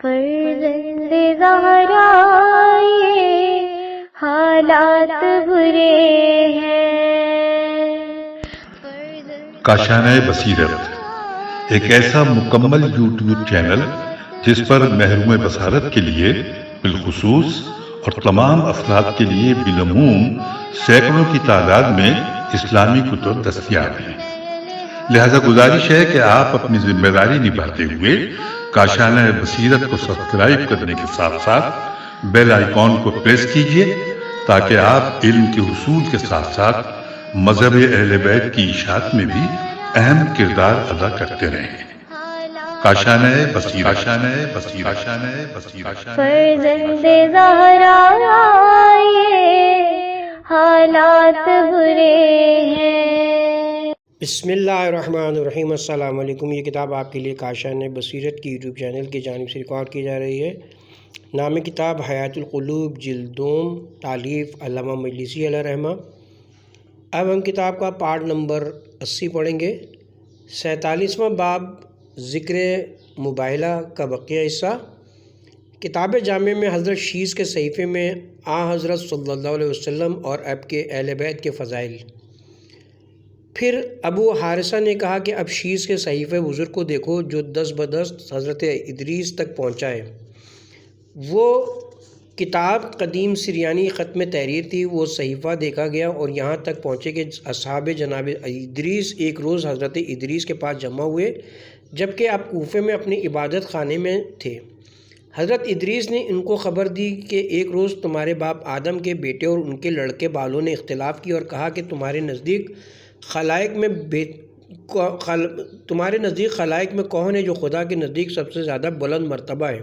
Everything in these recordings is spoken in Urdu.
فرزند زہرا یہ حالات برے ہیں۔ کاشانہ بصیرت ایک ایسا مکمل یوٹیوب چینل جس پر محروم بصارت کے لیے بالخصوص اور تمام افراد کے لیے بالعموم سینکڑوں کی تعداد میں اسلامی کتب دستیاب ہیں۔ لہذا گزارش ہے کہ آپ اپنی ذمہ داری نبھاتے ہوئے کاشانہ بصیرت کو سبسکرائب کرنے کے ساتھ ساتھ بیل آئیکن کو پریس کیجیے تاکہ آپ علم کے حصول کے ساتھ ساتھ مذہب اہل بیت کی اشاعت میں بھی اہم کردار ادا کرتے رہیں۔ کاشانہ بصیرت۔ فرزند زہرا یہ حالات برے ہیں۔ بسم اللہ الرحمن الرحیم۔ السلام علیکم۔ یہ کتاب آپ کے لیے کاشانہ بصیرت کی یوٹیوب چینل کی جانب سے ریکارڈ کی جا رہی ہے۔ نام کتاب حیات القلوب جلد دوم، تالیف علامہ مجلسی علیہ رحمہ۔ اب ہم کتاب کا پارٹ نمبر 80 پڑھیں گے۔ 47واں باب ذکر مباہلہ کا بقیہ حصہ۔ کتاب جامع میں حضرت شیس کے صحیفے میں حضرت صلی اللہ علیہ وسلم اور آپ کے اہل بیت کے فضائل۔ پھر ابو حارثہ نے کہا کہ اب شیس کے صحیفے بزرگ کو دیکھو جو دست بدست حضرت ادریس تک پہنچا ہے۔ وہ کتاب قدیم سریانی ختم تحریر تھی۔ وہ صحیفہ دیکھا گیا اور یہاں تک پہنچے کہ اصحاب جناب ادریس ایک روز حضرت ادریس کے پاس جمع ہوئے جبکہ آپ کوفے میں اپنی عبادت خانے میں تھے۔ حضرت ادریس نے ان کو خبر دی کہ ایک روز تمہارے باپ آدم کے بیٹے اور ان کے لڑکے بالوں نے اختلاف کی اور کہا کہ تمہارے نزدیک خلائق میں کون ہے جو خدا کے نزدیک سب سے زیادہ بلند مرتبہ ہے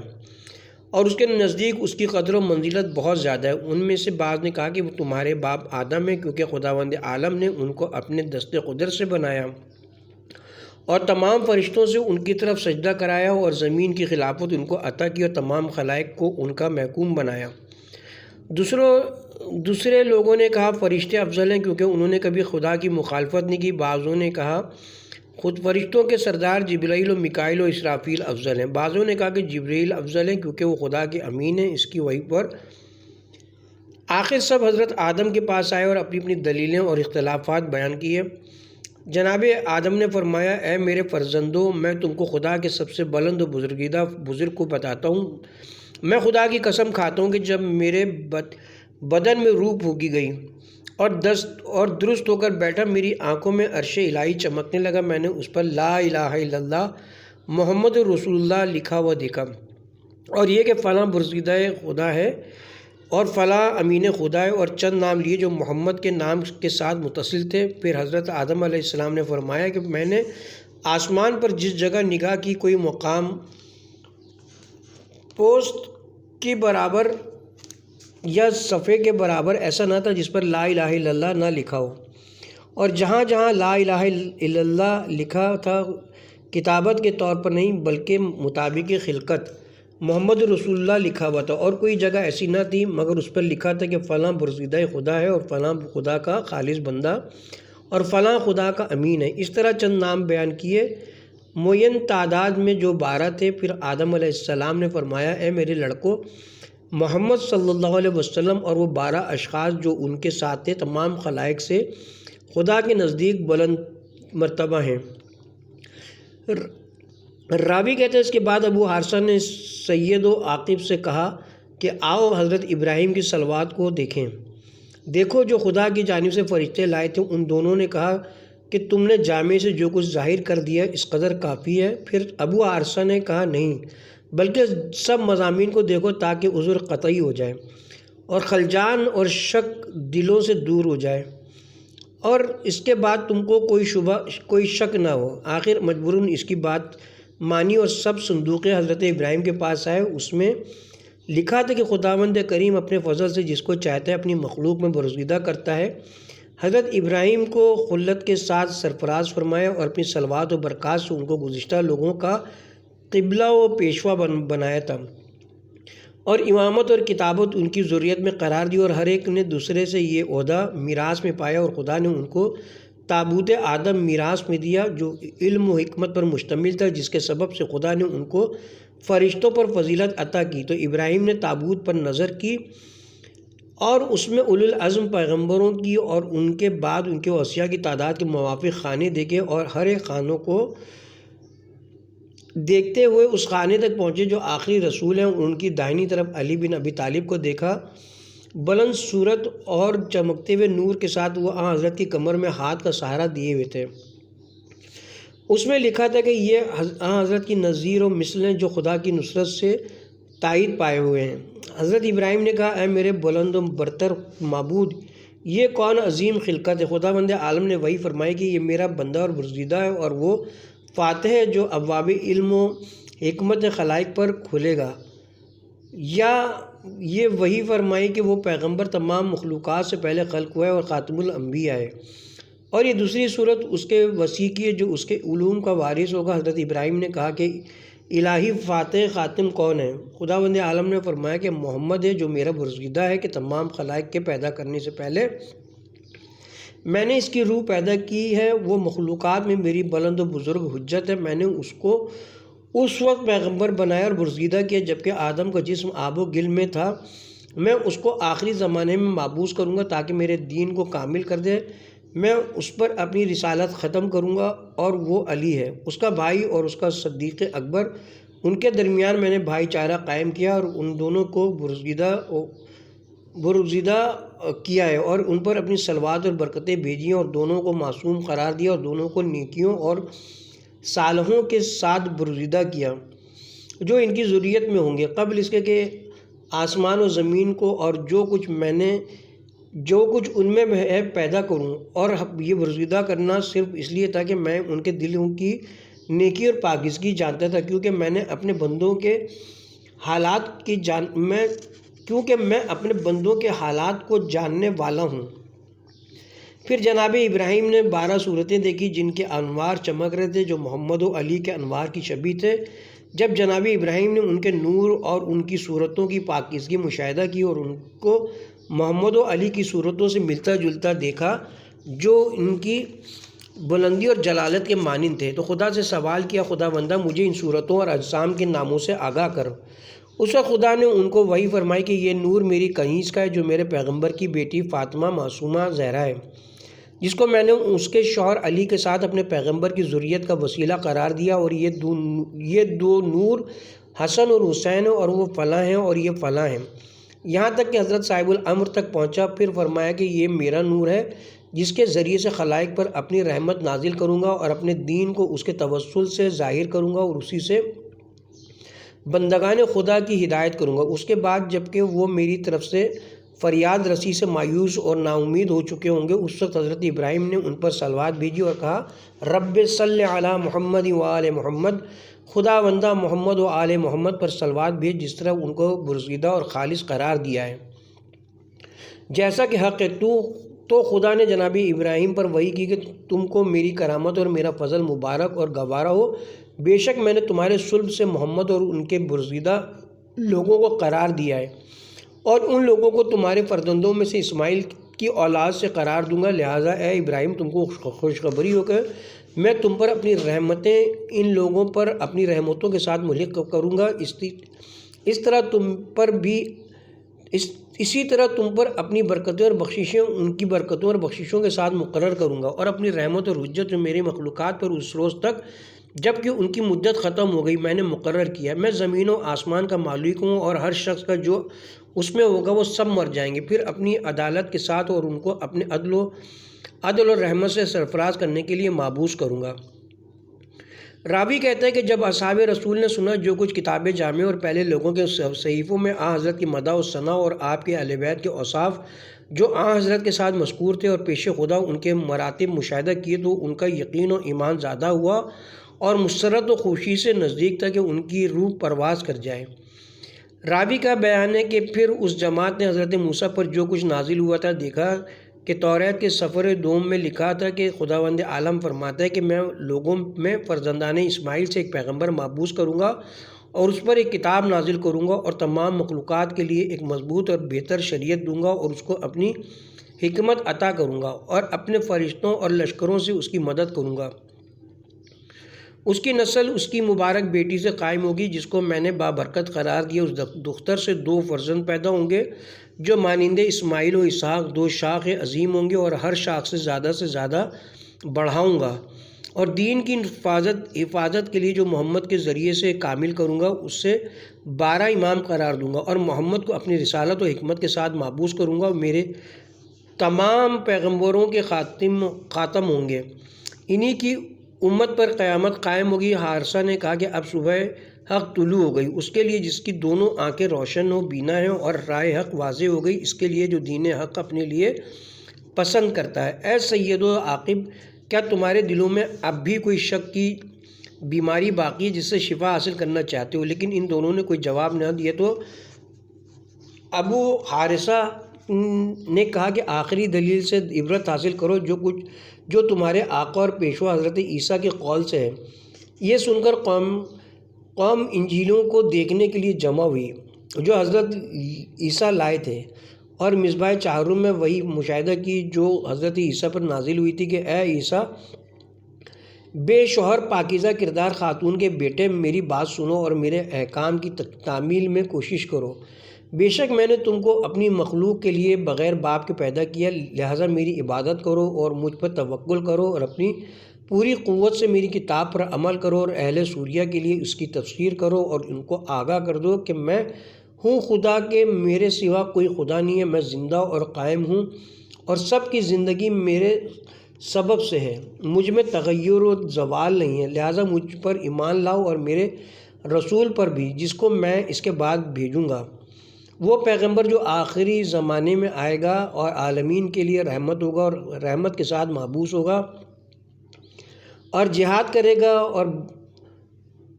اور اس کے نزدیک اس کی قدر و منزلت بہت زیادہ ہے۔ ان میں سے بعض نے کہا کہ وہ تمہارے باپ آدم ہے کیونکہ خداوند عالم نے ان کو اپنے دست قدرت سے بنایا اور تمام فرشتوں سے ان کی طرف سجدہ کرایا اور زمین کی خلافت ان کو عطا کی اور تمام خلائق کو ان کا محکوم بنایا۔ دوسرے لوگوں نے کہا فرشتے افضل ہیں کیونکہ انہوں نے کبھی خدا کی مخالفت نہیں کی۔ بعضوں نے کہا خود فرشتوں کے سردار جبرائیل و میکائیل و اسرافیل افضل ہیں۔ بعضوں نے کہا کہ جبرائیل افضل ہیں کیونکہ وہ خدا کے امین ہیں، اس کی وحی پر۔ آخر سب حضرت آدم کے پاس آئے اور اپنی اپنی دلیلیں اور اختلافات بیان کیے۔ جناب آدم نے فرمایا اے میرے فرزندوں، میں تم کو خدا کے سب سے بلند و بزرگیدہ بزرگ کو بتاتا ہوں۔ میں خدا کی قسم کھاتا ہوں کہ جب میرے بدن میں روح پھونکی گئی اور درست ہو کر بیٹھا، میری آنکھوں میں عرش الہی چمکنے لگا۔ میں نے اس پر لا الہ الا اللہ محمد رسول اللہ لکھا ہوا دیکھا اور یہ کہ فلاں برگزیدہ خدا ہے اور فلاں امین خدا ہے، اور چند نام لیے جو محمد کے نام کے ساتھ متصل تھے۔ پھر حضرت آدم علیہ السلام نے فرمایا کہ میں نے آسمان پر جس جگہ نگاہ کی کوئی مقام پوست کے برابر یا صفحے کے برابر ایسا نہ تھا جس پر لا الہ الا اللہ نہ لکھا ہو، اور جہاں جہاں لا الہ الا اللہ لکھا تھا کتابت کے طور پر نہیں بلکہ مطابق خلقت محمد رسول اللہ لکھا ہوا تھا، اور کوئی جگہ ایسی نہ تھی مگر اس پر لکھا تھا کہ فلاں برگزیدہ خدا ہے اور فلاں خدا کا خالص بندہ اور فلاں خدا کا امین ہے۔ اس طرح چند نام بیان کیے معین تعداد میں جو 12 تھے۔ پھر آدم علیہ السلام نے فرمایا اے میرے لڑکوں، محمد صلی اللہ علیہ وسلم اور وہ 12 اشخاص جو ان کے ساتھ تھے تمام خلائق سے خدا کے نزدیک بلند مرتبہ ہیں۔ راوی کہتے ہیں اس کے بعد ابو حارثہ نے سید و عاقب سے کہا کہ آؤ حضرت ابراہیم کی صلوات کو دیکھیں، دیکھو جو خدا کی جانب سے فرشتے لائے تھے۔ ان دونوں نے کہا کہ تم نے جامع سے جو کچھ ظاہر کر دیا اس قدر کافی ہے۔ پھر ابو حارثہ نے کہا نہیں بلکہ سب مضامین کو دیکھو تاکہ عذر قطعی ہو جائے اور خلجان اور شک دلوں سے دور ہو جائے اور اس کے بعد تم کو کوئی شک نہ ہو۔ آخر مجبوراً اس کی بات مانی اور سب صندوق حضرت ابراہیم کے پاس آئے۔ اس میں لکھا تھا کہ خداوند کریم اپنے فضل سے جس کو چاہتا ہے اپنی مخلوق میں برگزیدہ کرتا ہے۔ حضرت ابراہیم کو خلت کے ساتھ سرفراز فرمایا اور اپنی صلوات و برکات سے ان کو گزشتہ لوگوں کا قبلہ و پیشوا بنایا تھا اور امامت اور کتابت ان کی ذریت میں قرار دی، اور ہر ایک نے دوسرے سے یہ عہدہ میراث میں پایا، اور خدا نے ان کو تابوت آدم میراث میں دیا جو علم و حکمت پر مشتمل تھا، جس کے سبب سے خدا نے ان کو فرشتوں پر فضیلت عطا کی۔ تو ابراہیم نے تابوت پر نظر کی اور اس میں اولو العزم پیغمبروں کی اور ان کے بعد ان کے اوصیاء کی تعداد کے موافق خانے دیکھے، اور ہر ایک خانوں کو دیکھتے ہوئے اس خانے تک پہنچے جو آخری رسول ہیں۔ ان کی دائنی طرف علی بن ابی طالب کو دیکھا، بلند صورت اور چمکتے ہوئے نور کے ساتھ وہ آن حضرت کی کمر میں ہاتھ کا سہارا دیے ہوئے تھے۔ اس میں لکھا تھا کہ یہ آن حضرت کی نظیر و مثل ہیں جو خدا کی نصرت سے تائید پائے ہوئے ہیں۔ حضرت ابراہیم نے کہا، اے میرے بلند و برتر معبود، یہ کون عظیم خلقت ہے؟ خداوند عالم نے وحی فرمائی کہ یہ میرا بندہ اور برگزیدہ ہے، اور وہ فاتح ہے جو ابواب علم و حکمت خلائق پر کھلے گا۔ یا یہ وحی فرمائی کہ وہ پیغمبر تمام مخلوقات سے پہلے خلق ہوا ہے اور خاتم الانبیاء ہے۔ اور یہ دوسری صورت اس کے وسیع کی ہے جو اس کے علوم کا وارث ہوگا۔ حضرت ابراہیم نے کہا کہ الہی فاتح خاتم کون ہے؟ خداوند عالم نے فرمایا کہ محمد ہے جو میرا برگزیدہ ہے کہ تمام خلائق کے پیدا کرنے سے پہلے میں نے اس کی روح پیدا کی ہے۔ وہ مخلوقات میں میری بلند و بزرگ حجت ہے۔ میں نے اس کو اس وقت پیغمبر بنایا اور برگزیدہ کیا جبکہ آدم کا جسم آب و گل میں تھا۔ میں اس کو آخری زمانے میں مابعوث کروں گا تاکہ میرے دین کو کامل کر دے۔ میں اس پر اپنی رسالت ختم کروں گا، اور وہ علی ہے اس کا بھائی اور اس کا صدیق اکبر۔ ان کے درمیان میں نے بھائی چارہ قائم کیا اور ان دونوں کو برگزیدہ کیا ہے، اور ان پر اپنی صلوات اور برکتیں بھیجی ہیں، اور دونوں کو معصوم قرار دیا، اور دونوں کو نیکیوں اور صالحوں کے ساتھ برگزیدہ کیا جو ان کی ذریت میں ہوں گے، قبل اس کے کہ آسمان و زمین کو اور جو کچھ ان میں ہے پیدا کروں۔ اور یہ برگزیدہ کرنا صرف اس لیے تھا کہ میں ان کے دلوں کی نیکی اور پاکیزگی جانتا تھا، کیونکہ میں اپنے بندوں کے حالات کو جاننے والا ہوں۔ پھر جناب ابراہیم نے 12 صورتیں دیکھی جن کے انوار چمک رہے تھے جو محمد و علی کے انوار کی شبیہ تھے۔ جب جناب ابراہیم نے ان کے نور اور ان کی صورتوں کی پاکیزگی مشاہدہ کی اور ان کو محمد و علی کی صورتوں سے ملتا جلتا دیکھا جو ان کی بلندی اور جلالت کے مانند تھے، تو خدا سے سوال کیا، خداوندہ مجھے ان صورتوں اور اجسام کے ناموں سے آگاہ کر۔ اس وقت خدا نے ان کو وحی فرمائی کہ یہ نور میری کنیز کا ہے جو میرے پیغمبر کی بیٹی فاطمہ معصومہ زہرا ہے، جس کو میں نے اس کے شوہر علی کے ساتھ اپنے پیغمبر کی ذریت کا وسیلہ قرار دیا، اور یہ دو نور حسن اور حسین ہیں، اور وہ فلاں ہیں اور یہ فلاں ہیں، یہاں تک کہ حضرت صاحب الامر تک پہنچا۔ پھر فرمایا کہ یہ میرا نور ہے جس کے ذریعے سے خلائق پر اپنی رحمت نازل کروں گا اور اپنے دین کو اس کے توسل سے ظاہر کروں گا اور اسی سے بندگان خدا کی ہدایت کروں گا۔ اس کے بعد جبکہ وہ میری طرف سے فریاد رسی سے مایوس اور نا امید ہو چکے ہوں گے، اس وقت حضرت ابراہیم نے ان پر صلوات بھیجی اور کہا، رب صلی علی محمد و آل محمد، خداوندہ محمد و آل محمد پر صلوات بھیج جس طرح ان کو برگزیدہ اور خالص قرار دیا ہے جیسا کہ حق ہے۔ تو خدا نے جناب ابراہیم پر وحی کی کہ تم کو میری کرامت اور میرا فضل مبارک اور گوارا ہو، بے شک میں نے تمہارے صلب سے محمد اور ان کے برگزیدہ لوگوں کو قرار دیا ہے، اور ان لوگوں کو تمہارے فرزندوں میں سے اسماعیل کی اولاد سے قرار دوں گا۔ لہٰذا اے ابراہیم تم کو خوشخبری ہو کہ میں تم پر اپنی رحمتیں ان لوگوں پر اپنی رحمتوں کے ساتھ ملحق کروں گا، اسی طرح تم پر اپنی برکتیں اور بخششیں ان کی برکتوں اور بخششوں کے ساتھ مقرر کروں گا، اور اپنی رحمت اور حجت جو میری مخلوقات پر اس روز تک جب کہ ان کی مدت ختم ہو گئی میں نے مقرر کیا۔ میں زمین و آسمان کا مالک ہوں، اور ہر شخص کا جو اس میں ہوگا وہ سب مر جائیں گے، پھر اپنی عدالت کے ساتھ اور ان کو اپنے عدل اور رحمت سے سرفراز کرنے کے لیے مابعوث کروں گا۔ راوی کہتا ہے کہ جب اصحاب رسول نے سنا جو کچھ کتاب جامع اور پہلے لوگوں کے صحیفوں میں آن حضرت کی مدح و ثنا اور آپ کے اہل بیت کے اوصاف جو آن حضرت کے ساتھ مذکور تھے اور پیش خدا ان کے مراتب مشاہدہ کیے، تو ان کا یقین و ایمان زیادہ ہوا اور مسرت و خوشی سے نزدیک تھا کہ ان کی روح پرواز کر جائے۔ راوی کا بیان ہے کہ پھر اس جماعت نے حضرت موسیٰ پر جو کچھ نازل ہوا تھا دیکھا کہ توریت کے صفر دوم میں لکھا تھا کہ خداوند عالم فرماتا ہے کہ میں لوگوں میں فرزندان اسماعیل سے ایک پیغمبر مابعوث کروں گا اور اس پر ایک کتاب نازل کروں گا اور تمام مخلوقات کے لیے ایک مضبوط اور بہتر شریعت دوں گا اور اس کو اپنی حکمت عطا کروں گا اور اپنے فرشتوں اور لشکروں سے اس کی مدد کروں گا۔ اس کی نسل اس کی مبارک بیٹی سے قائم ہوگی جس کو میں نے بابرکت قرار دیا۔ اس دختر سے 2 فرزند پیدا ہوں گے جو مانند اسماعیل و اسحاق 2 شاخ عظیم ہوں گے، اور ہر شاخ سے زیادہ بڑھاؤں گا، اور دین کی حفاظت کے لیے جو محمد کے ذریعے سے کامل کروں گا اس سے 12 امام قرار دوں گا، اور محمد کو اپنی رسالت و حکمت کے ساتھ محبوس کروں گا، اور میرے تمام پیغمبروں کے خاتم ہوں گے، انہی کی امت پر قیامت قائم ہوگی۔ حارثہ نے کہا کہ اب صبح حق طلوع ہو گئی، اس کے لیے جس کی دونوں آنکھیں روشن و بینا ہیں، اور رائے حق واضح ہو گئی، اس کے لیے جو دین حق اپنے لیے پسند کرتا ہے۔ اے سید و عاقب، کیا تمہارے دلوں میں اب بھی کوئی شک کی بیماری باقی ہے جس سے شفا حاصل کرنا چاہتے ہو؟ لیکن ان دونوں نے کوئی جواب نہ دیا تو ابو حارثہ نے کہا کہ آخری دلیل سے عبرت حاصل کرو جو تمہارے آقا اور پیشوا حضرت عیسیٰ کے قول سے ہے۔ یہ سن کر قوم انجیلوں کو دیکھنے کے لیے جمع ہوئی جو حضرت عیسیٰ لائے تھے، اور مصباح چہارم میں وہی مشاہدہ کی جو حضرت عیسیٰ پر نازل ہوئی تھی کہ اے عیسیٰ، بے شوہر پاکیزہ کردار خاتون کے بیٹے، میری بات سنو اور میرے احکام کی تعمیل میں کوشش کرو۔ بے شک میں نے تم کو اپنی مخلوق کے لیے بغیر باپ کے پیدا کیا، لہٰذا میری عبادت کرو اور مجھ پر توکل کرو، اور اپنی پوری قوت سے میری کتاب پر عمل کرو، اور اہل سوریہ کے لیے اس کی تفسیر کرو، اور ان کو آگاہ کر دو کہ میں ہوں خدا کے میرے سوا کوئی خدا نہیں ہے، میں زندہ اور قائم ہوں، اور سب کی زندگی میرے سبب سے ہے، مجھ میں تغیر و زوال نہیں ہے، لہٰذا مجھ پر ایمان لاؤ اور میرے رسول پر بھی جس کو میں اس کے بعد بھیجوں گا، وہ پیغمبر جو آخری زمانے میں آئے گا اور عالمین کے لیے رحمت ہوگا، اور رحمت کے ساتھ محبوس ہوگا، اور جہاد کرے گا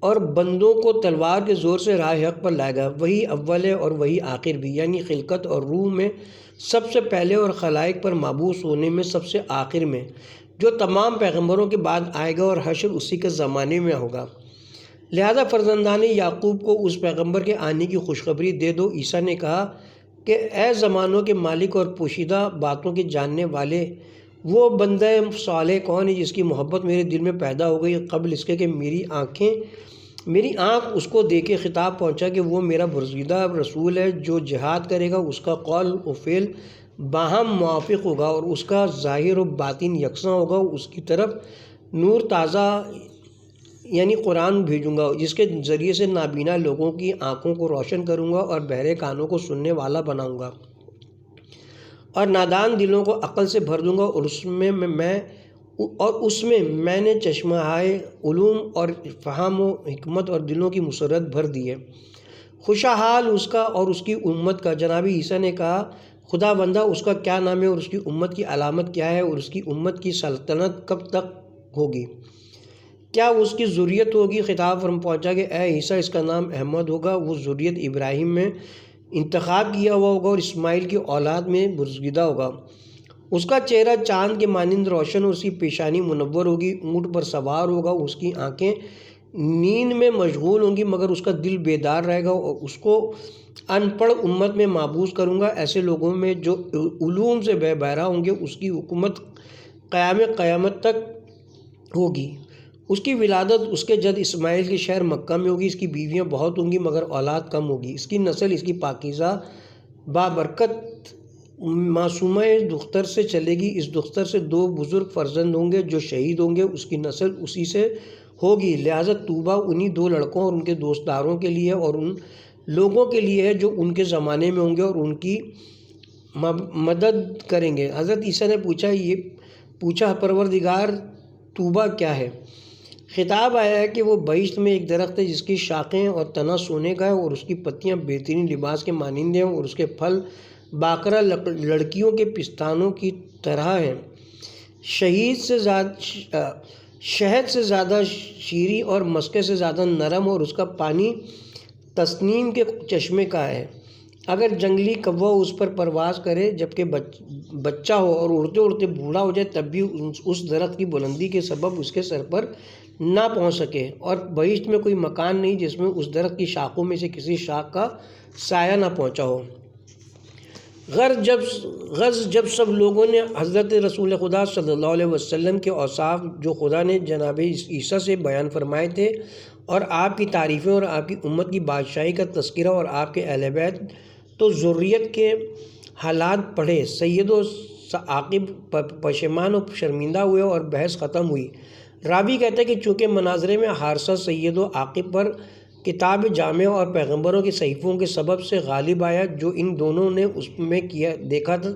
اور بندوں کو تلوار کے زور سے راہ حق پر لائے گا، وہی اول ہے اور وہی آخر بھی، یعنی خلقت اور روح میں سب سے پہلے اور خلائق پر محبوس ہونے میں سب سے آخر میں، جو تمام پیغمبروں کے بعد آئے گا، اور حشر اسی کے زمانے میں ہوگا۔ لہذا فرزندان یعقوب کو اس پیغمبر کے آنے کی خوشخبری دے دو۔ عیسیٰ نے کہا کہ اے زمانوں کے مالک اور پوشیدہ باتوں کے جاننے والے، وہ بندہ صالح کون ہے جس کی محبت میرے دل میں پیدا ہو گئی قبل اس کے کہ میری آنکھ اس کو دیکھے۔ خطاب پہنچا کہ وہ میرا برگزیدہ رسول ہے، جو جہاد کرے گا اس کا قول و فعل باہم موافق ہوگا، اور اس کا ظاہر و باطن یکساں ہوگا، اس کی طرف نور تازہ یعنی قرآن بھیجوں گا، جس کے ذریعے سے نابینا لوگوں کی آنکھوں کو روشن کروں گا، اور بہرے کانوں کو سننے والا بناؤں گا، اور نادان دلوں کو عقل سے بھر دوں گا، اور اس میں میں نے چشمہائے علوم اور فہم و حکمت اور دلوں کی مسرت بھر دی ہے۔ خوشا حال اس کا اور اس کی امت کا۔ جناب عیسیٰ نے کہا خدا بندہ، اس کا کیا نام ہے اور اس کی امت کی علامت کیا ہے، اور اس کی امت کی سلطنت کب تک ہوگی، کیا اس کی ذریت ہوگی؟ خطاب پہنچا کہ اے عیسیٰ، اس کا نام احمد ہوگا، وہ ذریت ابراہیم میں انتخاب کیا ہوا ہوگا، اور اسماعیل کی اولاد میں برگزیدہ ہوگا، اس کا چہرہ چاند کے مانند روشن، اور اس کی پیشانی منور ہوگی، اونٹ پر سوار ہوگا، اس کی آنکھیں نیند میں مشغول ہوں گی مگر اس کا دل بیدار رہے گا، اور اس کو ان پڑھ امت میں محبوس کروں گا، ایسے لوگوں میں جو علوم سے بے بہرا ہوں گے، اس کی حکومت قیامت تک ہوگی، اس کی ولادت اس کے جد اسماعیل کے شہر مکہ میں ہوگی، اس کی بیویاں بہت ہوں گی مگر اولاد کم ہوگی، اس کی نسل اس کی پاکیزہ بابرکت معصومہ دختر سے چلے گی، اس دختر سے 2 بزرگ فرزند ہوں گے جو شہید ہوں گے، اس کی نسل اسی سے ہوگی، لہٰذا توبہ انہی 2 لڑکوں اور ان کے دوستداروں کے لیے اور ان لوگوں کے لیے ہے جو ان کے زمانے میں ہوں گے اور ان کی مدد کریں گے۔ حضرت عیسیٰ نے پوچھا پروردگار توبہ کیا ہے؟ خطاب آیا ہے کہ وہ بہشت میں ایک درخت ہے جس کی شاخیں اور تنا سونے کا ہے، اور اس کی پتیاں بہترین لباس کے مانند ہیں، اور اس کے پھل باقرہ لڑکیوں کے پستانوں کی طرح ہیں، شہد سے زیادہ شیریں اور مسکے سے زیادہ نرم، اور اس کا پانی تسنیم کے چشمے کا ہے۔ اگر جنگلی کوا اس پر پرواز کرے جبکہ بچہ ہو اور اڑتے اڑتے بوڑھا ہو جائے تب بھی اس درخت کی بلندی کے سبب اس کے سر پر نہ پہنچ سکے، اور بہشت میں کوئی مکان نہیں جس میں اس درخت کی شاخوں میں سے کسی شاخ کا سایہ نہ پہنچا ہو۔ غرض جب سب لوگوں نے حضرت رسول خدا صلی اللہ علیہ وسلم کے اوصاف جو خدا نے جناب عیسیٰ سے بیان فرمائے تھے اور آپ کی تعریفیں اور آپ کی امت کی بادشاہی کا تذکرہ اور آپ کے اہل بیت تو ذریت کے حالات پڑھے، سید و عاقب پشیمان و شرمندہ ہوئے اور بحث ختم ہوئی۔ راوی کہتا ہے کہ چونکہ مناظرے میں حارثہ سید و عاقب پر کتاب جامع اور پیغمبروں کے صحیفوں کے سبب سے غالب آیا جو ان دونوں نے اس میں دیکھا تھا،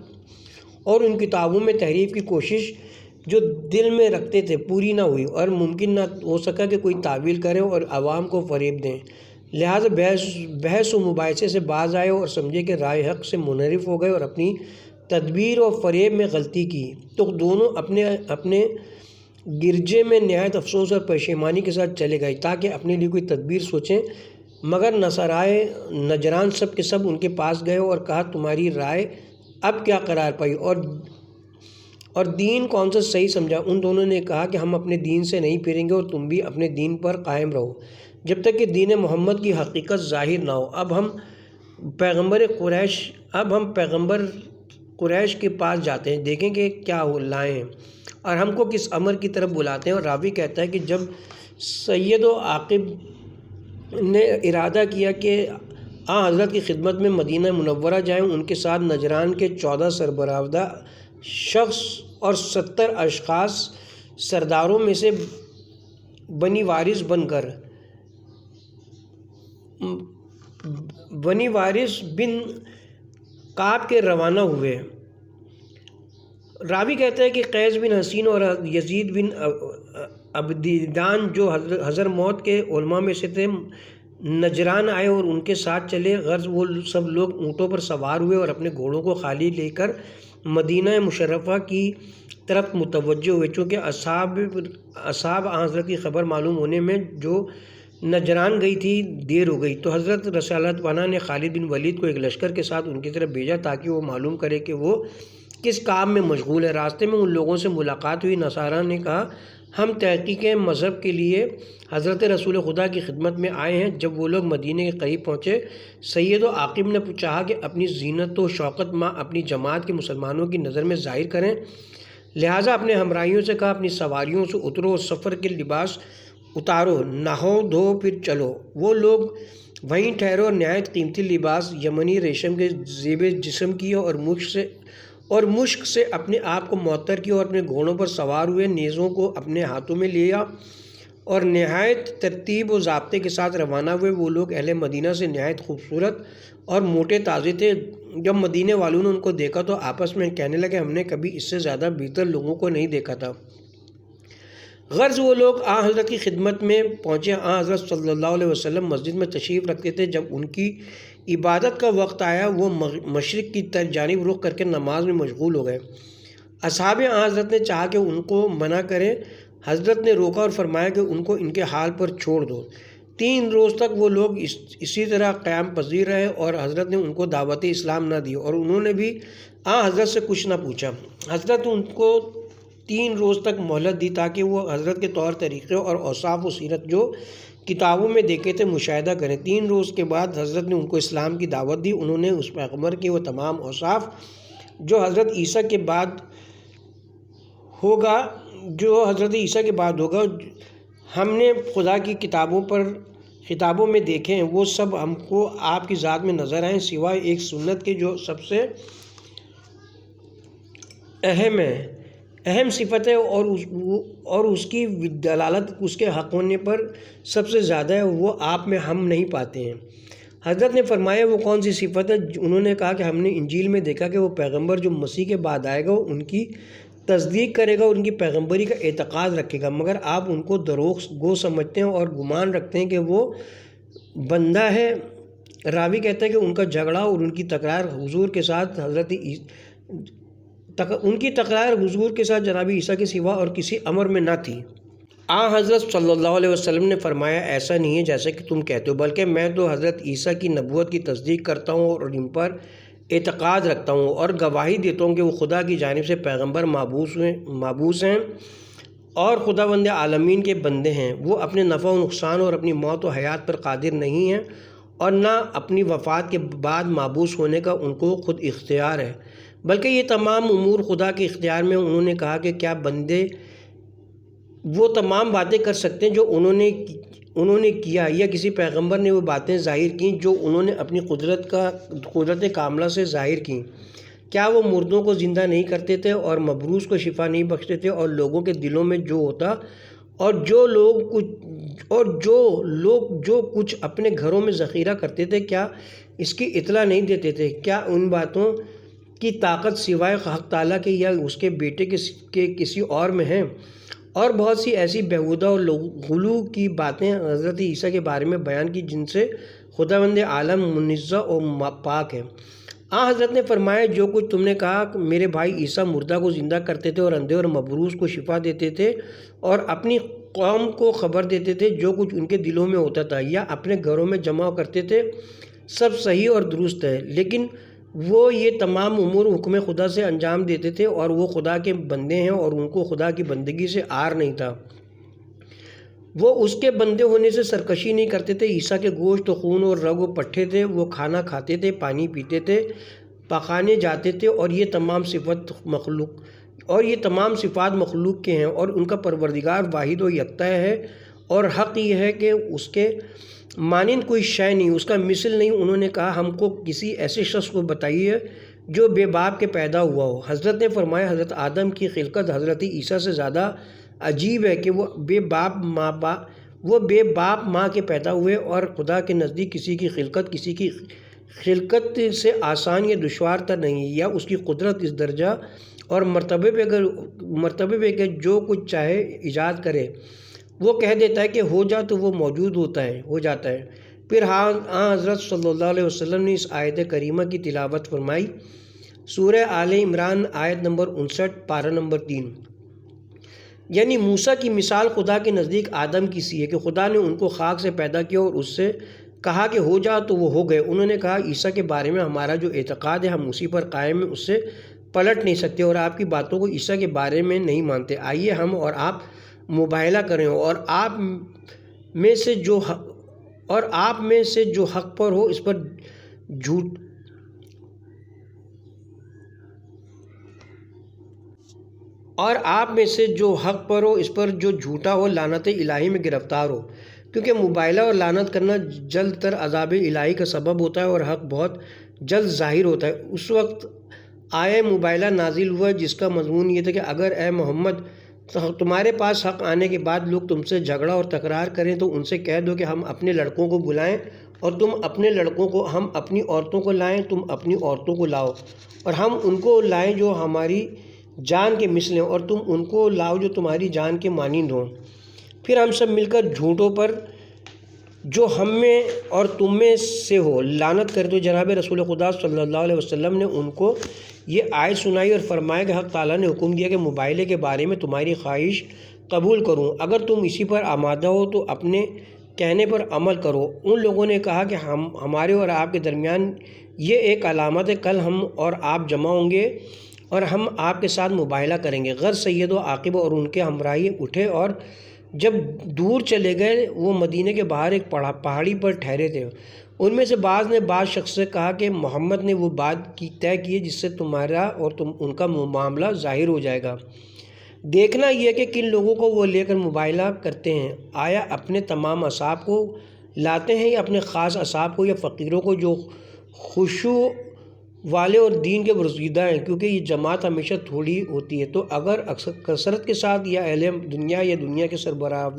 اور ان کتابوں میں تحریف کی کوشش جو دل میں رکھتے تھے پوری نہ ہوئی، اور ممکن نہ ہو سکا کہ کوئی تعویل کرے اور عوام کو فریب دیں، لہٰذا بحث و مباحثے سے باز آئے اور سمجھے کہ رائے حق سے منحرف ہو گئے اور اپنی تدبیر اور فریب میں غلطی کی، تو دونوں اپنے گرجے میں نہایت افسوس اور پشیمانی کے ساتھ چلے گئے تاکہ اپنے لیے کوئی تدبیر سوچیں، مگر نصارائے نجران سب کے سب ان کے پاس گئے اور کہا تمہاری رائے اب کیا قرار پائی اور دین کون سا صحیح سمجھا؟ ان دونوں نے کہا کہ ہم اپنے دین سے نہیں پھریں گے اور تم بھی اپنے دین پر قائم رہو جب تک کہ دین محمد کی حقیقت ظاہر نہ ہو۔ اب ہم پیغمبر قریش کے پاس جاتے ہیں، دیکھیں کہ کیا لائے ہیں اور ہم کو کس امر کی طرف بلاتے ہیں۔ اور راوی کہتا ہے کہ جب سید و عاقب نے ارادہ کیا کہ حضرت کی خدمت میں مدینہ منورہ جائیں، ان کے ساتھ نجران کے 14 سربراہ شخص اور 70 اشخاص سرداروں میں سے بنی وارث بن کعب کے روانہ ہوئے۔ راوی کہتا ہے کہ قیس بن حسین اور یزید بن عبدیدان جو حضرموت کے علماء میں سے تھے نجران آئے اور ان کے ساتھ چلے۔ غرض وہ سب لوگ اونٹوں پر سوار ہوئے اور اپنے گھوڑوں کو خالی لے کر مدینہ مشرفہ کی طرف متوجہ ہوئے۔ چونکہ اصحاب حضرت کی خبر معلوم ہونے میں جو نجران گئی تھی دیر ہو گئی، تو حضرت رسالت پناہ نے خالد بن ولید کو ایک لشکر کے ساتھ ان کی طرف بھیجا تاکہ وہ معلوم کرے کہ وہ کس کام میں مشغول ہے۔ راستے میں ان لوگوں سے ملاقات ہوئی۔ نصارہ نے کہا ہم تحقیق مذہب کے لیے حضرت رسول خدا کی خدمت میں آئے ہیں۔ جب وہ لوگ مدینہ کے قریب پہنچے، سید و عاقب نے چاہا کہ اپنی زینت و شوکت اپنی جماعت کے مسلمانوں کی نظر میں ظاہر کریں، لہٰذا اپنے ہمراہیوں سے کہا اپنی سواریوں سے اترو اور سفر کے لباس اتارو، نہو دھو پھر چلو۔ وہ لوگ وہیں ٹھہرے اور نہایت قیمتی لباس یمنی ریشم کے زیب جسم کیے اور مشک سے اپنے آپ کو معطر کیا اور اپنے گھوڑوں پر سوار ہوئے، نیزوں کو اپنے ہاتھوں میں لیا اور نہایت ترتیب و ضابطے کے ساتھ روانہ ہوئے۔ وہ لوگ اہل مدینہ سے نہایت خوبصورت اور موٹے تازے تھے۔ جب مدینے والوں نے ان کو دیکھا تو آپس میں کہنے لگے ہم نے کبھی اس سے زیادہ بہتر لوگوں کو نہیں دیکھا تھا۔ غرض وہ لوگ حضرت کی خدمت میں پہنچے۔ حضرت صلی اللہ علیہ وسلم مسجد میں تشریف رکھتے تھے۔ جب ان کی عبادت کا وقت آیا وہ مشرق کی جانب رخ کر کے نماز میں مشغول ہو گئے۔ اصحاب حضرت نے چاہا کہ ان کو منع کریں، حضرت نے روکا اور فرمایا کہ ان کو ان کے حال پر چھوڑ دو۔ 3 روز تک وہ لوگ اسی طرح قیام پذیر رہے اور حضرت نے ان کو دعوت اسلام نہ دی اور انہوں نے بھی حضرت سے کچھ نہ پوچھا۔ حضرت نے ان کو 3 روز تک مہلت دی تاکہ وہ حضرت کے طور طریقے اور اوصاف و سیرت جو کتابوں میں دیکھے تھے مشاہدہ کریں۔ 3 روز کے بعد حضرت نے ان کو اسلام کی دعوت دی۔ انہوں نے اس پیغمبر کے وہ تمام اوصاف جو حضرت عیسیٰ کے بعد ہوگا ہم نے خدا کی کتابوں میں دیکھے ہیں، وہ سب ہم کو آپ کی ذات میں نظر آئیں سوائے ایک سنت کے جو سب سے اہم صفت ہے اور اس کی دلالت اس کے حق ہونے پر سب سے زیادہ ہے، وہ آپ میں ہم نہیں پاتے ہیں۔ حضرت نے فرمایا وہ کون سی صفت ہے؟ انہوں نے کہا کہ ہم نے انجیل میں دیکھا کہ وہ پیغمبر جو مسیح کے بعد آئے گا وہ ان کی تصدیق کرے گا اور ان کی پیغمبری کا اعتقاد رکھے گا، مگر آپ ان کو دروغ گو سمجھتے ہیں اور گمان رکھتے ہیں کہ وہ بندہ ہے۔ راوی کہتا ہے کہ ان کا جھگڑا اور ان کی تکرار حضور کے ساتھ جناب عیسیٰ کے سوا اور کسی امر میں نہ تھی۔ حضرت صلی اللہ علیہ وسلم نے فرمایا ایسا نہیں ہے جیسا کہ تم کہتے ہو، بلکہ میں تو حضرت عیسیٰ کی نبوت کی تصدیق کرتا ہوں اور ان پر اعتقاد رکھتا ہوں اور گواہی دیتا ہوں کہ وہ خدا کی جانب سے پیغمبر مابعوث ہیں اور خداوند عالمین کے بندے ہیں۔ وہ اپنے نفع و نقصان اور اپنی موت و حیات پر قادر نہیں ہیں اور نہ اپنی وفات کے بعد معبوس ہونے کا ان کو خود اختیار ہے، بلکہ یہ تمام امور خدا کے اختیار میں۔ انہوں نے کہا کہ کیا بندے وہ تمام باتیں کر سکتے ہیں جو انہوں نے کیا، یا کسی پیغمبر نے وہ باتیں ظاہر کیں جو انہوں نے اپنی قدرت کاملہ سے ظاہر کیں؟ کیا وہ مردوں کو زندہ نہیں کرتے تھے اور مبروس کو شفا نہیں بخشتے تھے، اور لوگوں کے دلوں میں جو ہوتا اور جو لوگ جو کچھ اپنے گھروں میں ذخیرہ کرتے تھے کیا اس کی اطلاع نہیں دیتے تھے؟ کیا ان باتوں کی طاقت سوائے حق تعالیٰ کے یا اس کے بیٹے کے کسی اور میں ہے؟ اور بہت سی ایسی بیہودہ اور غلو کی باتیں حضرت عیسیٰ کے بارے میں بیان کی جن سے خداوند عالم منزہ و پاک ہے۔ حضرت نے فرمایا، جو کچھ تم نے کہا کہ میرے بھائی عیسیٰ مردہ کو زندہ کرتے تھے اور اندھے اور مبروس کو شفا دیتے تھے اور اپنی قوم کو خبر دیتے تھے جو کچھ ان کے دلوں میں ہوتا تھا، یا اپنے گھروں میں جمع کرتے تھے، سب صحیح اور درست ہے، لیکن وہ یہ تمام امور حکم خدا سے انجام دیتے تھے اور وہ خدا کے بندے ہیں اور ان کو خدا کی بندگی سے عار نہیں تھا۔ وہ اس کے بندے ہونے سے سرکشی نہیں کرتے تھے۔ عیسیٰ کے گوشت و خون اور رگ و پٹھے تھے، وہ کھانا کھاتے تھے، پانی پیتے تھے، پخانے جاتے تھے، اور یہ تمام صفات مخلوق کے ہیں، اور ان کا پروردگار واحد و یکتا ہے، اور حق یہ ہے کہ اس کے مانند کوئی شے نہیں، اس کا مثل نہیں۔ انہوں نے کہا، ہم کو کسی ایسے شخص کو بتائیے جو بے باپ کے پیدا ہوا ہو۔ حضرت نے فرمایا، حضرت آدم کی خلقت حضرت عیسیٰ سے زیادہ عجیب ہے کہ وہ بے باپ ماں کے پیدا ہوئے، اور خدا کے نزدیک کسی کی خلقت سے آسان یا دشوار تر نہیں، یا اس کی قدرت اس درجہ اور مرتبے پہ کہ جو کچھ چاہے ایجاد کرے، وہ کہہ دیتا ہے کہ ہو جا تو وہ موجود ہو جاتا ہے۔ پھر حضرت صلی اللہ علیہ وسلم نے اس آیت کریمہ کی تلاوت فرمائی، سورہ آل عمران آیت نمبر 59 پارہ نمبر 3۔ یعنی موسیٰ کی مثال خدا کے نزدیک آدم کی سی ہے کہ خدا نے ان کو خاک سے پیدا کیا اور اس سے کہا کہ ہو جا تو وہ ہو گئے۔ انہوں نے کہا، عیسیٰ کے بارے میں ہمارا جو اعتقاد ہے ہم اسی پر قائم ہیں، اس سے پلٹ نہیں سکتے، اور آپ کی باتوں کو عیسیٰ کے بارے میں نہیں مانتے۔ آئیے ہم اور آپ مباہلہ کریں، اور آپ میں سے جو حق پر ہو اس پر جو جھوٹا ہو لعنت الہی میں گرفتار ہو، کیونکہ مباہلہ اور لعنت کرنا جلد تر عذاب الہی کا سبب ہوتا ہے اور حق بہت جلد ظاہر ہوتا ہے۔ اس وقت آیہ مباہلہ نازل ہوا جس کا مضمون یہ تھا کہ اگر اے محمد تمہارے پاس حق آنے کے بعد لوگ تم سے جھگڑا اور تکرار کریں تو ان سے کہہ دو کہ ہم اپنے لڑکوں کو بلائیں اور تم اپنے لڑکوں کو، ہم اپنی عورتوں کو لائیں، تم اپنی عورتوں کو لاؤ، اور ہم ان کو لائیں جو ہماری جان کے مثل ہیں، اور تم ان کو لاؤ جو تمہاری جان کے مانند ہوں۔ پھر ہم سب مل کر جھوٹوں پر جو ہم میں اور تم میں سے ہو لعنت کرے۔ تو جناب رسول خدا صلی اللہ علیہ وسلم نے ان کو یہ آیت سنائی اور فرمایا کہ حق تعالیٰ نے حکم دیا کہ مباہلے کے بارے میں تمہاری خواہش قبول کروں، اگر تم اسی پر آمادہ ہو تو اپنے کہنے پر عمل کرو۔ ان لوگوں نے کہا کہ ہمارے اور آپ کے درمیان یہ ایک علامت ہے، کل ہم اور آپ جمع ہوں گے اور ہم آپ کے ساتھ مباہلہ کریں گے۔ غرض سید و عاقب اور ان کے ہمراہی اٹھے اور جب دور چلے گئے وہ مدینے کے باہر ایک پہاڑی پر ٹھہرے تھے۔ ان میں سے بعض نے بعض شخص سے کہا کہ محمد نے وہ بات طے کی ہے جس سے تمہارا اور ان کا معاملہ ظاہر ہو جائے گا۔ دیکھنا یہ کہ کن لوگوں کو وہ لے کر مباہلہ کرتے ہیں، آیا اپنے تمام اصحاب کو لاتے ہیں یا اپنے خاص اصحاب کو، یا فقیروں کو جو خشوع والے اور دین کے برگزیدہ ہیں، کیونکہ یہ جماعت ہمیشہ تھوڑی ہوتی ہے۔ تو اگر کثرت کے ساتھ یا اہل دنیا یا دنیا کے سربراہ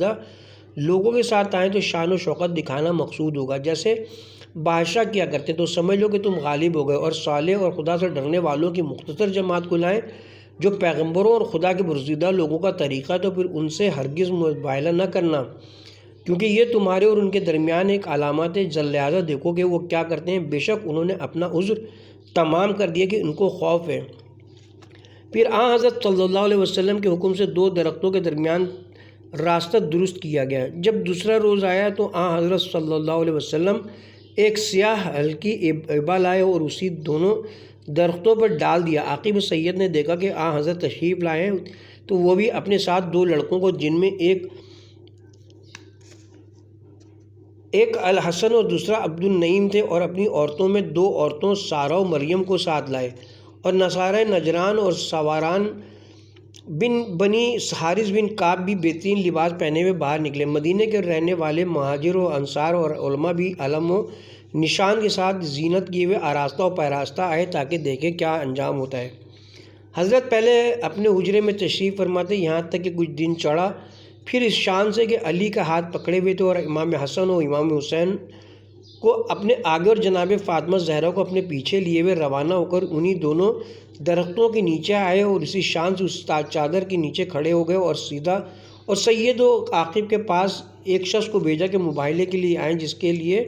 لوگوں کے ساتھ آئیں تو شان و شوکت دکھانا مقصود ہوگا، جیسے بادشاہ کیا کرتے، تو سمجھ لو کہ تم غالب ہو گئے، اور صالح اور خدا سے ڈرنے والوں کی مختصر جماعت کو لائیں جو پیغمبروں اور خدا کے برگزیدہ لوگوں کا طریقہ، تو پھر ان سے ہرگز مباہلہ نہ کرنا، کیونکہ یہ تمہارے اور ان کے درمیان ایک علامت ہے۔ لہٰذا دیکھو کہ وہ کیا کرتے ہیں، بے شک انہوں نے اپنا عذر تمام کر دیا کہ ان کو خوف ہے۔ پھر حضرت صلی اللہ علیہ وسلم کے حکم سے 2 درختوں کے درمیان راستہ درست کیا گیا۔ جب دوسرا روز آیا تو حضرت صلی اللہ علیہ وسلم ایک سیاہ ہلکی ابا لائے اور اسی دونوں درختوں پر ڈال دیا۔ عاقب سید نے دیکھا کہ حضرت تشریف لائے ہیں تو وہ بھی اپنے ساتھ 2 لڑکوں کو، جن میں ایک ایک الحسن اور دوسرا عبد النعیم تھے، اور اپنی عورتوں میں 2 عورتوں سارہ و مریم کو ساتھ لائے، اور نصارہ نجران اور سواران بنی حارث بن کعب بھی بہترین لباس پہنے ہوئے باہر نکلے۔ مدینے کے رہنے والے مہاجر و انصار اور علماء بھی علم و نشان کے ساتھ زینت کیے ہوئے آراستہ و پیراستہ آئے تاکہ دیکھیں کیا انجام ہوتا ہے۔ حضرت پہلے اپنے حجرے میں تشریف فرماتے، یہاں تک کہ کچھ دن چڑھا، پھر اس شان سے کہ علی کا ہاتھ پکڑے ہوئے تھے اور امام حسن و امام حسین کو اپنے آگے اور جناب فاطمہ زہرا کو اپنے پیچھے لیے ہوئے روانہ ہو کر انہی دونوں درختوں کے نیچے آئے، اور اسی شان سے اس چادر کے نیچے کھڑے ہو گئے اور سید و عاقب کے پاس ایک شخص کو بھیجا کہ مباہلے کے لیے آئیں جس کے لیے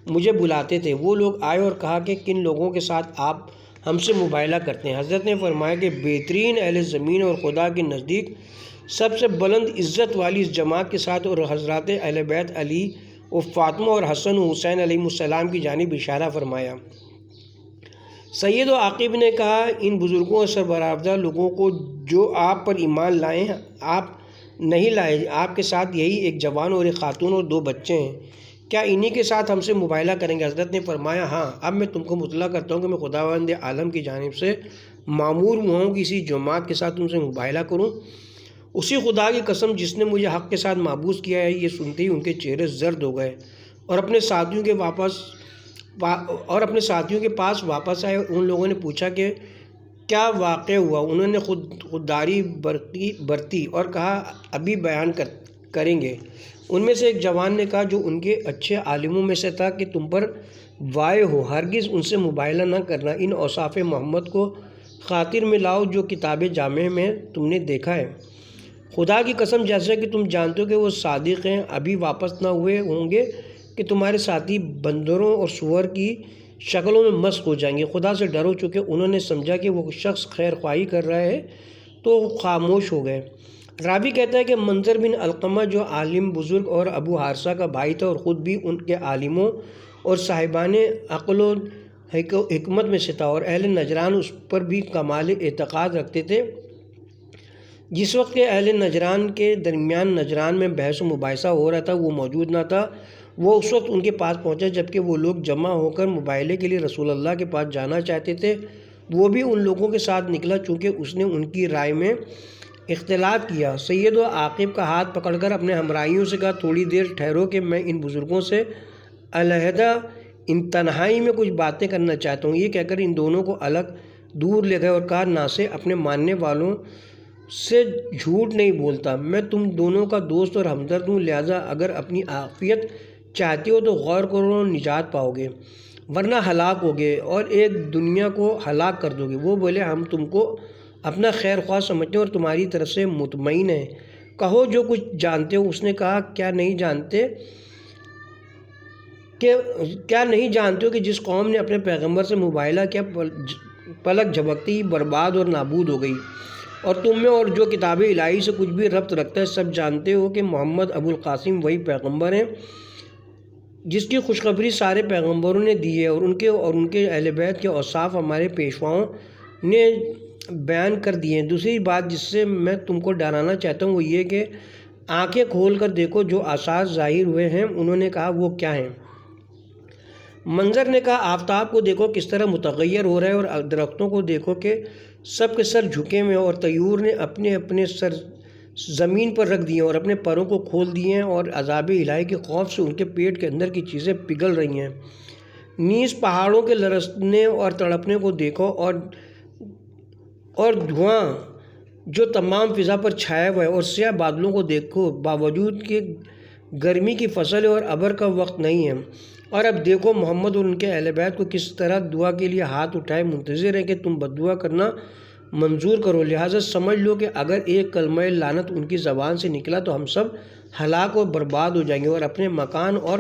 مجھے بلاتے تھے۔ وہ لوگ آئے اور کہا کہ کن لوگوں کے ساتھ آپ ہم سے مباہلہ کرتے ہیں؟ حضرت نے فرمایا کہ بہترین اہل زمین اور خدا کے نزدیک سب سے بلند عزت والی اس جماعت کے ساتھ، اور حضرات اہل بیت علی و فاطمہ اور حسن و حسین علیہ السلام کی جانب اشارہ فرمایا۔ سید و عاقب نے کہا، ان بزرگوں اور سربراہ لوگوں کو جو آپ پر ایمان لائے ہیں آپ نہیں لائے، آپ کے ساتھ یہی ایک جوان اور ایک خاتون اور 2 بچے ہیں، کیا انہی کے ساتھ ہم سے مباہلہ کریں گے؟ حضرت نے فرمایا، ہاں، اب میں تم کو مطلع کرتا ہوں کہ میں خداوند عالم کی جانب سے مامور ہوا ہوں کہ اسی جماعت کے ساتھ تم سے مباہلہ کروں۔ اسی خدا کی قسم جس نے مجھے حق کے ساتھ معبود کیا ہے۔ یہ سنتے ہی ان کے چہرے زرد ہو گئے اور اپنے ساتھیوں کے پاس واپس آئے۔ ان لوگوں نے پوچھا کہ کیا واقع ہوا؟ انہوں نے خودداری برتی اور کہا ابھی بیان کریں گے۔ ان میں سے ایک جوان نے کہا جو ان کے اچھے عالموں میں سے تھا کہ تم پر واقع ہو ہرگز ان سے مباہلہ نہ کرنا، ان اوصاف محمد کو خاطر میں لاؤ جو کتاب جامع میں تم نے دیکھا ہے۔ خدا کی قسم جیسا کہ تم جانتے ہو کہ وہ صادق ہیں، ابھی واپس نہ ہوئے ہوں گے کہ تمہارے ساتھی بندروں اور سور کی شکلوں میں مست ہو جائیں گے۔ خدا سے ڈرو، چونکہ انہوں نے سمجھا کہ وہ شخص خیر خواہی کر رہا ہے تو خاموش ہو گئے۔ راوی کہتا ہے کہ منظر بن علقمہ جو عالم بزرگ اور ابو حارثہ کا بھائی تھا اور خود بھی ان کے عالموں اور صاحبان عقل و حکمت میں سے تھا، اور اہل نجران اس پر بھی کمال اعتقاد رکھتے تھے۔ جس وقت کہ اہل نجران کے درمیان نجران میں بحث و مباحثہ ہو رہا تھا وہ موجود نہ تھا۔ وہ اس وقت ان کے پاس پہنچا جبکہ وہ لوگ جمع ہو کر مباہلے کے لیے رسول اللہ کے پاس جانا چاہتے تھے۔ وہ بھی ان لوگوں کے ساتھ نکلا چونکہ اس نے ان کی رائے میں اختلاف کیا۔ سید و عاقب کا ہاتھ پکڑ کر اپنے ہمراہیوں سے کہا، تھوڑی دیر ٹھہرو کہ میں ان بزرگوں سے علیحدہ ان تنہائی میں کچھ باتیں کرنا چاہتا ہوں۔ یہ کہہ کر ان دونوں کو الگ دور لے گئے اور کہا، ناصح اپنے ماننے والوں سے جھوٹ نہیں بولتا، میں تم دونوں کا دوست اور ہمدرد ہوں، لہٰذا اگر اپنی عافیت چاہتے ہو تو غور کرو، نجات پاؤ گے، ورنہ ہلاک ہوگے اور ایک دنیا کو ہلاک کر دو گے۔ وہ بولے، ہم تم کو اپنا خیر خواہ سمجھتے ہیں اور تمہاری طرف سے مطمئن ہیں، کہو جو کچھ جانتے ہو۔ اس نے کہا، کیا نہیں جانتے ہو کہ جس قوم نے اپنے پیغمبر سے مباہلہ کیا پلک جھپکتے ہی برباد اور نابود ہو گئی، اور تم میں اور جو کتاب الہی سے کچھ بھی ربط رکھتا ہے سب جانتے ہو کہ محمد ابو القاسم وہی پیغمبر ہیں جس کی خوشخبری سارے پیغمبروں نے دی ہے، اور ان کے اہل بیت کے اوصاف ہمارے پیشواؤں نے بیان کر دیے ہیں۔ دوسری بات جس سے میں تم کو ڈرانا چاہتا ہوں وہ یہ کہ آنکھیں کھول کر دیکھو جو آثار ظاہر ہوئے ہیں۔ انہوں نے کہا، وہ کیا ہیں؟ منظر نے کہا، آفتاب کو دیکھو کس طرح متغیر ہو رہا ہے، اور درختوں کو دیکھو کہ سب کے سر جھکے ہوئے ہیں، اور طیور نے اپنے سر زمین پر رکھ دیے اور اپنے پروں کو کھول دیے ہیں، اور عذاب الہی کے خوف سے ان کے پیٹ کے اندر کی چیزیں پگھل رہی ہیں۔ نیز پہاڑوں کے لرزنے اور تڑپنے کو دیکھو، اور دھواں جو تمام فضا پر چھایا ہوا ہے، اور سیاہ بادلوں کو دیکھو، باوجود کہ گرمی کی فصل ہے اور ابر کا وقت نہیں ہے۔ اور اب دیکھو محمد اور ان کے اہل بیت کو کس طرح دعا کے لیے ہاتھ اٹھائے منتظر ہیں کہ تم بددعا کرنا منظور کرو، لہٰذا سمجھ لو کہ اگر ایک کلمہ لعنت ان کی زبان سے نکلا تو ہم سب ہلاک اور برباد ہو جائیں گے اور اپنے مکان اور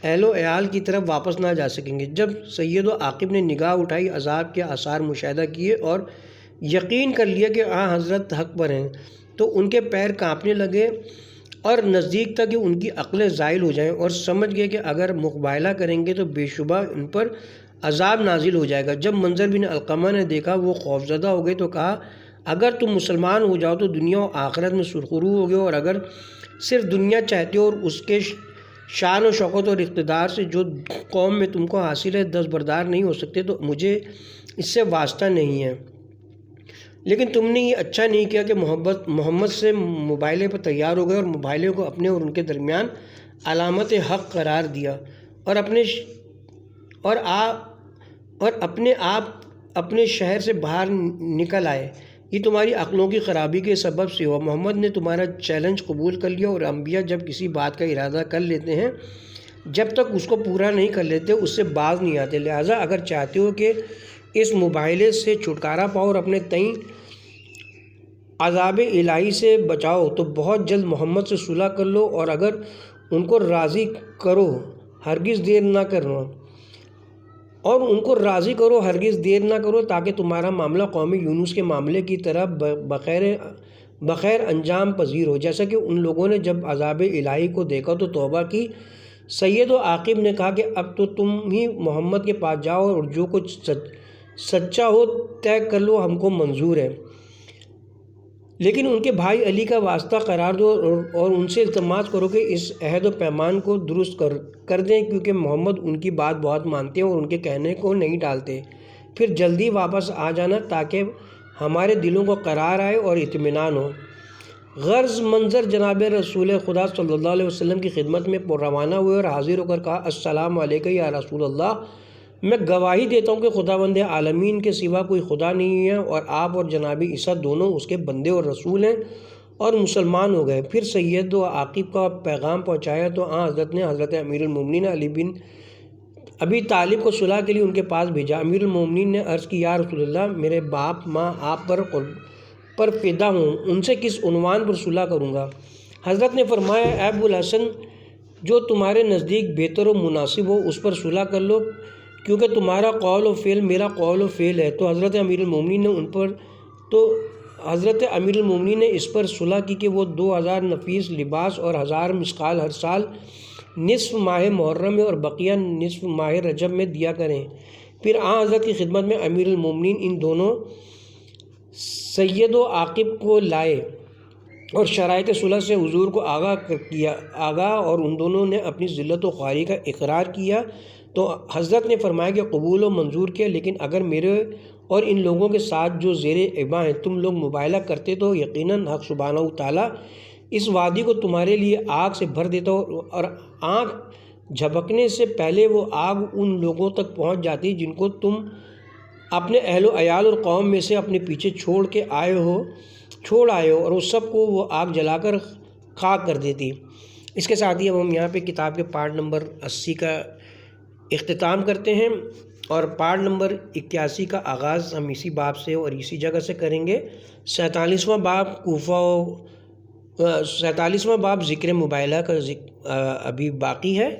اہل و عیال کی طرف واپس نہ جا سکیں گے۔ جب سید و عاقب نے نگاہ اٹھائی، عذاب کے آثار مشاہدہ کیے اور یقین کر لیا کہ حضرت حق پر ہیں، تو ان کے پیر کانپنے لگے اور نزدیک تک کہ ان کی عقلیں زائل ہو جائیں، اور سمجھ گئے کہ اگر مقابلہ کریں گے تو بے شبہ ان پر عذاب نازل ہو جائے گا۔ جب منظر بن علقمہ نے دیکھا وہ خوفزدہ ہو گئے تو کہا، اگر تم مسلمان ہو جاؤ تو دنیا و آخرت میں سرخرو ہوگے، اور اگر صرف دنیا چاہتے ہو اور اس کے شان و شوکت اور اقتدار سے جو قوم میں تم کو حاصل ہے دستبردار نہیں ہو سکتے، تو مجھے اس سے واسطہ نہیں ہے۔ لیکن تم نے یہ اچھا نہیں کیا کہ محمد سے مباہلے پر تیار ہو گئے اور مباہلے کو اپنے اور ان کے درمیان علامت حق قرار دیا، اور اپنے آپ اپنے شہر سے باہر نکل آئے۔ یہ تمہاری عقلوں کی خرابی کے سبب سے ہوا۔ محمد نے تمہارا چیلنج قبول کر لیا، اور انبیاء جب کسی بات کا ارادہ کر لیتے ہیں جب تک اس کو پورا نہیں کر لیتے اس سے باز نہیں آتے۔ لہٰذا اگر چاہتے ہو کہ اس مباہلے سے چھٹکارا پاؤ اور اپنے تئیں عذاب الہی سے بچاؤ تو بہت جلد محمد سے صلح کر لو، اور اگر ان کو راضی کرو ہرگز دیر نہ کرو تاکہ تمہارا معاملہ قوم یونس کے معاملے کی طرح بخیر انجام پذیر ہو، جیسا کہ ان لوگوں نے جب عذاب الہی کو دیکھا تو توبہ کی۔ سید و عاقب نے کہا کہ اب تو تم ہی محمد کے پاس جاؤ اور جو کچھ سچا ہو طے کر لو، ہم کو منظور ہے، لیکن ان کے بھائی علی کا واسطہ قرار دو اور ان سے التماس کرو کہ اس عہد و پیمان کو درست کر دیں، کیونکہ محمد ان کی بات بہت مانتے ہیں اور ان کے کہنے کو نہیں ٹالتے۔ پھر جلدی واپس آ جانا تاکہ ہمارے دلوں کو قرار آئے اور اطمینان ہو۔ غرض منظر جناب رسول خدا صلی اللہ علیہ وسلم کی خدمت میں روانہ ہوئے اور حاضر ہو کر کہا، السلام علیکم یا رسول اللہ، میں گواہی دیتا ہوں کہ خداوند عالمین کے سوا کوئی خدا نہیں ہے، اور آپ اور جناب عیسیٰ دونوں اس کے بندے اور رسول ہیں، اور مسلمان ہو گئے۔ پھر سید و عاقب کا پیغام پہنچایا تو حضرت نے حضرت امیر المومنین علی بن ابی طالب کو صلح کے لیے ان کے پاس بھیجا۔ امیر المومنین نے عرض کی، یا رسول اللہ، میرے باپ ماں آپ پر فدا ہوں، ان سے کس عنوان پر صلح کروں گا؟ حضرت نے فرمایا، اے ابو الحسن، جو تمہارے نزدیک بہتر و مناسب ہو اس پر صلح کر لو، کیونکہ تمہارا قول و فعل میرا قول و فعل ہے۔ تو حضرت امیر المومنین نے اس پر صلح کی کہ وہ 2000 نفیس لباس اور 1000 مسقال ہر سال نصف ماہ محرم میں اور بقیہ نصف ماہ رجب میں دیا کریں۔ پھر حضرت کی خدمت میں امیر المومنین ان دونوں سید و عاقب کو لائے اور شرائط صلح سے حضور کو آگاہ اور ان دونوں نے اپنی ذلت و خواری کا اقرار کیا۔ تو حضرت نے فرمایا کہ قبول و منظور کیا، لیکن اگر میرے اور ان لوگوں کے ساتھ جو زیر اباں ہیں تم لوگ مباہلہ کرتے تو یقیناً حق سبحانہ وتعالیٰ اس وادی کو تمہارے لیے آگ سے بھر دیتا، اور آنکھ جھپکنے سے پہلے وہ آگ ان لوگوں تک پہنچ جاتی جن کو تم اپنے اہل و عیال اور قوم میں سے اپنے پیچھے چھوڑ آئے ہو، اور اس سب کو وہ آگ جلا کر خاک کر دیتی۔ اس کے ساتھ ہی اب ہم یہاں پہ کتاب کے پارٹ نمبر 80 کا اختتام کرتے ہیں، اور پارٹ نمبر 81 کا آغاز ہم اسی باب سے اور اسی جگہ سے کریں گے۔ 47واں باب ذکر مباہلہ کا ابھی باقی ہے۔